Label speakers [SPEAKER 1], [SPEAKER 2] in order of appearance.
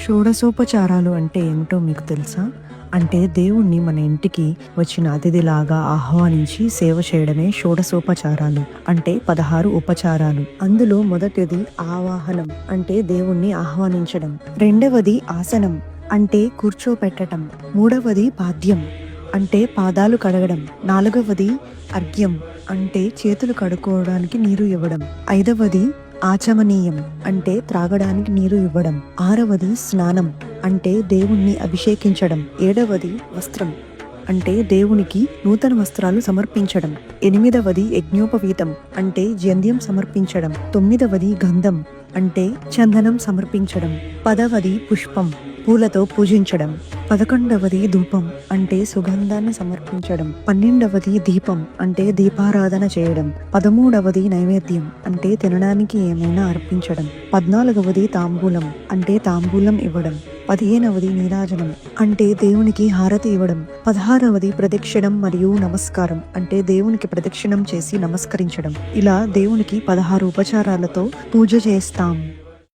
[SPEAKER 1] షోడశోపచారాలు అంటే ఏమిటో మీకు తెలుసా? అంటే దేవుణ్ణి మన ఇంటికి వచ్చిన అతిథిలాగా ఆహ్వానించి సేవ చేయడమే షోడశోపచారాలు. అంటే 16 ఉపచారాలు. అందులో మొదటిది ఆవాహనం అంటే దేవుణ్ణి ఆహ్వానించడం. రెండవది ఆసనం అంటే కూర్చోపెట్టడం. మూడవది పాద్యం అంటే పాదాలు కడగడం. నాలుగవది అర్ఘ్యం అంటే చేతులు కడుక్కోవడానికి నీరు ఇవ్వడం. ఐదవది ఆచమనీయం అంటే త్రాగడానికి నీరు ఇవ్వడం. ఆరవది స్నానం అంటే దేవుణ్ణి అభిషేకించడం. ఏడవది వస్త్రం అంటే దేవునికి నూతన వస్త్రాలు సమర్పించడం. ఎనిమిదవది యజ్ఞోపవీతం అంటే జంధ్యం సమర్పించడం. తొమ్మిదవది గంధం అంటే చందనం సమర్పించడం. పదవది పుష్పం పూలతో పూజించడం. 11వది ధూపం అంటే సుగంధాన్ని సమర్పించడం. 12వది దీపం అంటే దీపారాధన చేయడం. 13వది నైవేద్యం అంటే తినడానికి ఏమైనా అర్పించడం. 14వది తాంబూలం అంటే తాంబూలం ఇవ్వడం. 15వది నీరాజనం అంటే దేవునికి హారతి ఇవ్వడం. 16వది ప్రదక్షిణం మరియు నమస్కారం అంటే దేవునికి ప్రదక్షిణం చేసి నమస్కరించడం. ఇలా దేవునికి 16 ఉపచారాలతో పూజ చేస్తాం.